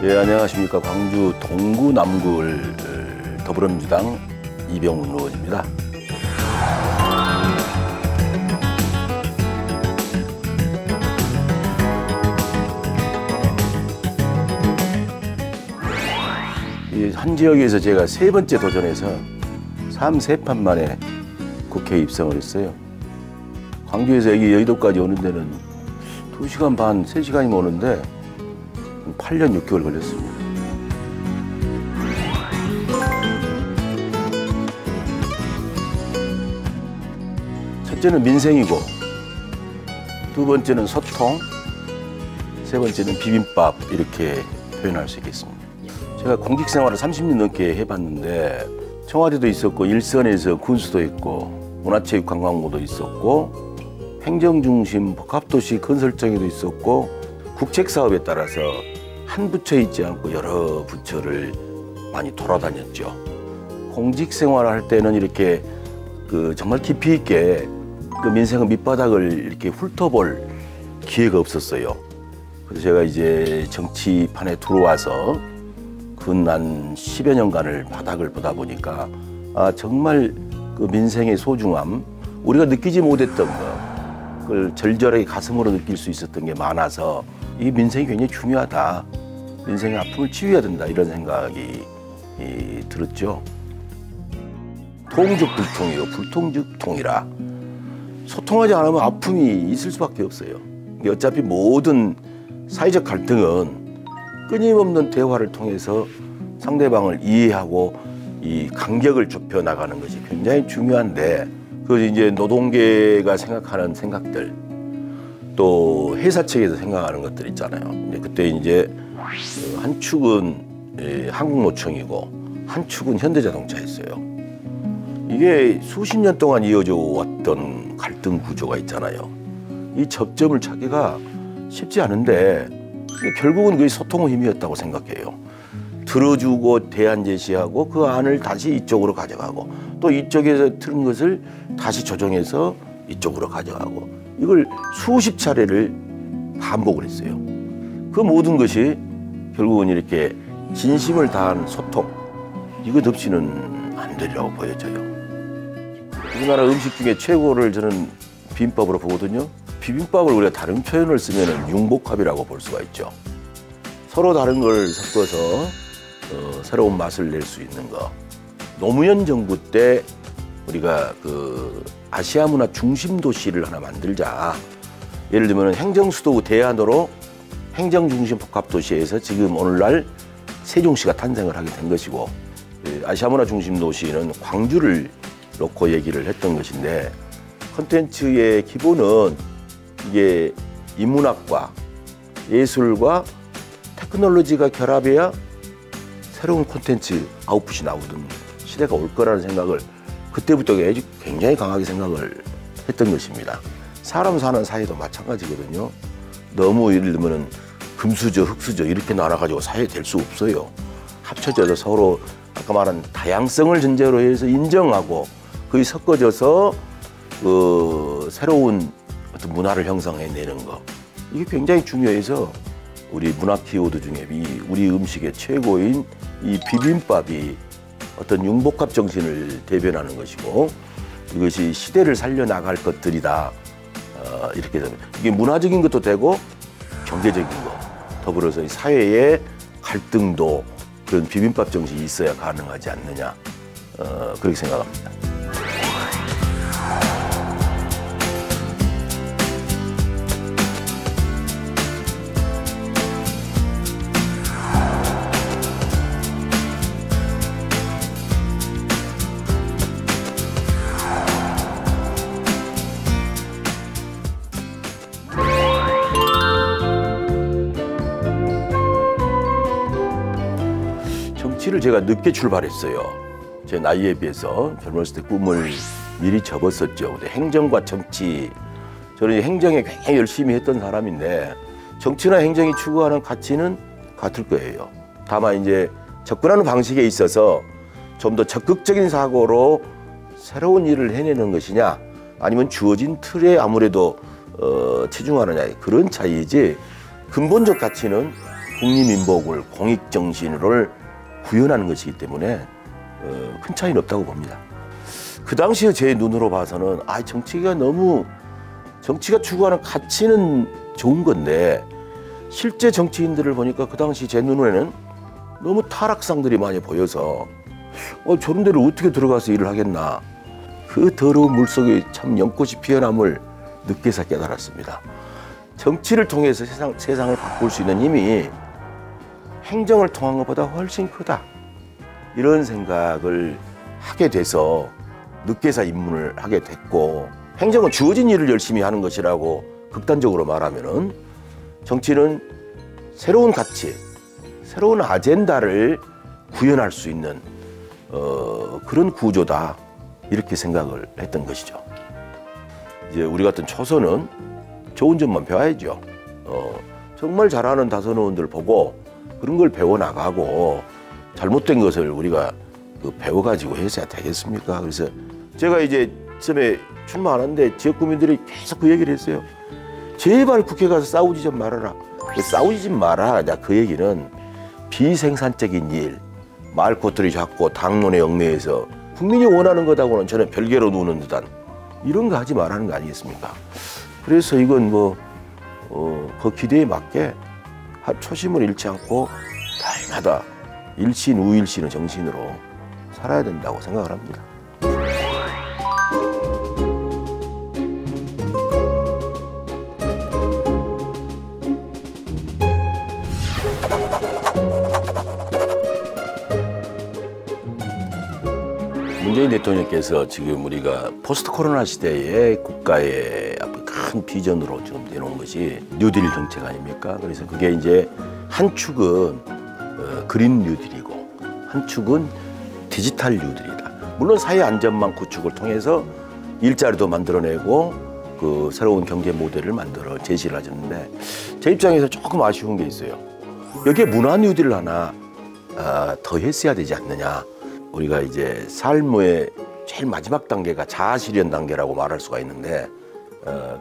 예, 안녕하십니까. 광주 동구 남구을 더불어민주당 이병훈 의원입니다. 한 지역에서 제가 3번째 도전해서 3판 만에 국회에 입성을 했어요. 광주에서 여기 여의도까지 오는 데는 2시간 반, 3시간이면 오는데 8년 6개월 걸렸습니다. 첫째는 민생이고, 두 번째는 소통, 세 번째는 비빔밥, 이렇게 표현할 수 있겠습니다. 제가 공직 생활을 30년 넘게 해봤는데 청와대도 있었고 일선에서 군수도 했고 문화체육관광부도 있었고 행정중심 복합도시 건설청에도 있었고 국책사업에 따라서 한 부처에 있지 않고 여러 부처를 많이 돌아다녔죠. 공직 생활을 할 때는 이렇게 정말 깊이 있게 민생의 밑바닥을 이렇게 훑어볼 기회가 없었어요. 그래서 제가 이제 정치판에 들어와서 근 10여 년간을 바닥을 보다 보니까 정말 민생의 소중함, 우리가 느끼지 못했던 그걸 절절하게 가슴으로 느낄 수 있었던 게 많아서 이 민생이 굉장히 중요하다. 민생의 아픔을 치유해야 된다. 이런 생각이 들었죠. 통즉 불통이요. 불통즉 통이라. 소통하지 않으면 아픔이 있을 수밖에 없어요. 어차피 모든 사회적 갈등은 끊임없는 대화를 통해서 상대방을 이해하고 이 간격을 좁혀 나가는 것이 굉장히 중요한데, 그 이제 노동계가 생각하는 생각들, 또 회사 측에서 생각하는 것들 있잖아요. 그때 이제 한 축은 한국노총이고 한 축은 현대자동차였어요. 이게 수십 년 동안 이어져 왔던 갈등 구조가 있잖아요. 이 접점을 찾기가 쉽지 않은데 결국은 그게 소통의 힘이었다고 생각해요. 들어주고 대안 제시하고 그 안을 다시 이쪽으로 가져가고 또 이쪽에서 틀은 것을 다시 조정해서 이쪽으로 가져가고 이걸 수십 차례를 반복을 했어요. 그 모든 것이 결국은 이렇게 진심을 다한 소통, 이것 없이는 안 되리라고 보여져요. 우리나라 음식 중에 최고를 저는 비빔밥으로 보거든요. 비빔밥을 우리가 다른 표현을 쓰면 융복합이라고 볼 수가 있죠. 서로 다른 걸 섞어서 새로운 맛을 낼 수 있는 거. 노무현 정부 때 우리가 아시아 문화 중심 도시를 하나 만들자. 예를 들면 행정수도 대안으로 행정중심 복합도시에서 지금 오늘날 세종시가 탄생을 하게 된 것이고, 아시아 문화 중심 도시는 광주를 놓고 얘기를 했던 것인데, 콘텐츠의 기본은 이게 인문학과 예술과 테크놀로지가 결합해야 새로운 콘텐츠 아웃풋이 나오던 시대가 올 거라는 생각을 그때부터 굉장히 강하게 생각을 했던 것입니다. 사람 사는 사회도 마찬가지거든요. 너무 예를 들면 금수저, 흙수저 이렇게 나눠가지고 사회 될 수 없어요. 합쳐져서 서로 아까 말한 다양성을 전제로 해서 인정하고 그게 섞어져서 새로운 어떤 문화를 형성해내는 거, 이게 굉장히 중요해서 우리 문화 키워드 중에 우리 음식의 최고인 이 비빔밥이 어떤 융복합 정신을 대변하는 것이고 이것이 시대를 살려나갈 것들이다. 이렇게 되면 이게 문화적인 것도 되고 경제적인 거, 더불어서 사회의 갈등도 그런 비빔밥 정신이 있어야 가능하지 않느냐, 그렇게 생각합니다. 정치를 제가 늦게 출발했어요. 제 나이에 비해서 젊었을 때 꿈을 미리 접었었죠. 근데 행정과 정치, 저는 행정에 굉장히 열심히 했던 사람인데 정치나 행정이 추구하는 가치는 같을 거예요. 다만 이제 접근하는 방식에 있어서 좀 더 적극적인 사고로 새로운 일을 해내는 것이냐, 아니면 주어진 틀에 아무래도 체중하느냐, 그런 차이이지 근본적 가치는 국리민복을 공익정신을 구현하는 것이기 때문에 큰 차이는 없다고 봅니다. 그 당시에 제 눈으로 봐서는 정치가 추구하는 가치는 좋은 건데 실제 정치인들을 보니까 그 당시 제 눈에는 너무 타락상들이 많이 보여서 저런 데를 어떻게 들어가서 일을 하겠나. 그 더러운 물속에 참 연꽃이 피어남을 늦게서 깨달았습니다. 정치를 통해서 세상을 바꿀 수 있는 힘이 행정을 통한 것보다 훨씬 크다. 이런 생각을 하게 돼서 늦게서 입문을 하게 됐고, 행정은 주어진 일을 열심히 하는 것이라고 극단적으로 말하면은 정치는 새로운 가치, 새로운 아젠다를 구현할 수 있는 그런 구조다. 이렇게 생각을 했던 것이죠. 이제 우리 같은 초선은 좋은 점만 배워야죠. 정말 잘하는 다선 의원들 보고 그런 걸 배워나가고 잘못된 것을 우리가 배워가지고 해서야 되겠습니까? 그래서 제가 이제 처음에 출마하는데 지역 구민들이 계속 그 얘기를 했어요. 제발 국회 가서 싸우지 좀 말아라. 싸우지 좀 마라. 그 얘기는 비생산적인 일, 말꽃들이 자꾸 당론에 얽매여서 국민이 원하는 것하고는 저는 별개로 노는 듯한 이런 거 하지 말라는 거 아니겠습니까? 그래서 이건 그 기대에 맞게 초심을 잃지 않고 날마다 일신우일신의 정신으로 살아야 된다고 생각을 합니다. 문재인 대통령께서 지금 우리가 포스트 코로나 시대에 국가의 큰 비전으로 지금 내놓은 것이 뉴딜 정책 아닙니까? 그래서 그게 이제 한 축은 그린 뉴딜이고 한 축은 디지털 뉴딜이다. 물론 사회 안전망 구축을 통해서 일자리도 만들어내고 그 새로운 경제 모델을 만들어 제시를 하셨는데 제 입장에서 조금 아쉬운 게 있어요. 여기에 문화 뉴딜을 하나 더 했어야 되지 않느냐. 우리가 이제 삶의 제일 마지막 단계가 자아실현 단계라고 말할 수가 있는데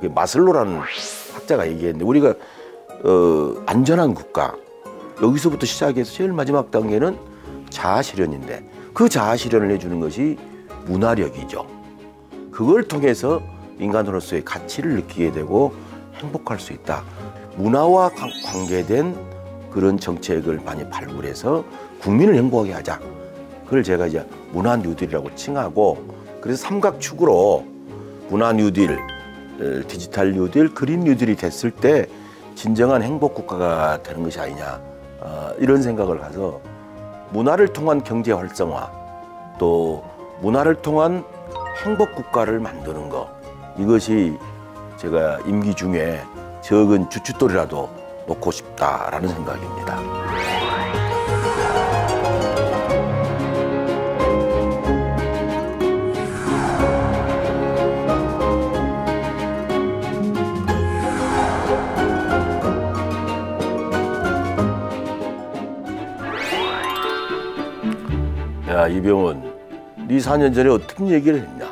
그 마슬로라는 학자가 얘기했는데 우리가 안전한 국가 여기서부터 시작해서 제일 마지막 단계는 자아실현인데 그 자아실현을 해주는 것이 문화력이죠. 그걸 통해서 인간으로서의 가치를 느끼게 되고 행복할 수 있다. 문화와 관계된 그런 정책을 많이 발굴해서 국민을 행복하게 하자. 그걸 제가 이제 문화 뉴딜이라고 칭하고 그래서 삼각축으로 문화 뉴딜, 디지털 뉴딜, 그린 뉴딜이 됐을 때 진정한 행복 국가가 되는 것이 아니냐 이런 생각을 가서 문화를 통한 경제 활성화 또 문화를 통한 행복 국가를 만드는 것 이것이 제가 임기 중에 적은 주춧돌이라도 놓고 싶다라는 생각입니다. 야, 이병헌, 네 4년 전에 어떤 얘기를 했냐?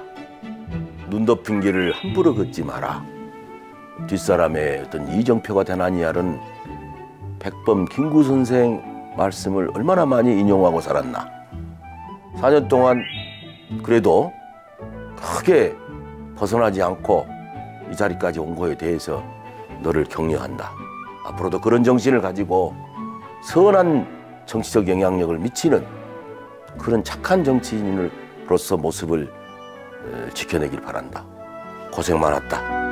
눈 덮인 길을 함부로 걷지 마라. 뒷사람의 어떤 이정표가 되나니야는 백범 김구 선생 말씀을 얼마나 많이 인용하고 살았나. 4년 동안 그래도 크게 벗어나지 않고 이 자리까지 온 거에 대해서 너를 격려한다. 앞으로도 그런 정신을 가지고 선한 정치적 영향력을 미치는 그런 착한 정치인으로서 모습을 지켜내길 바란다. 고생 많았다.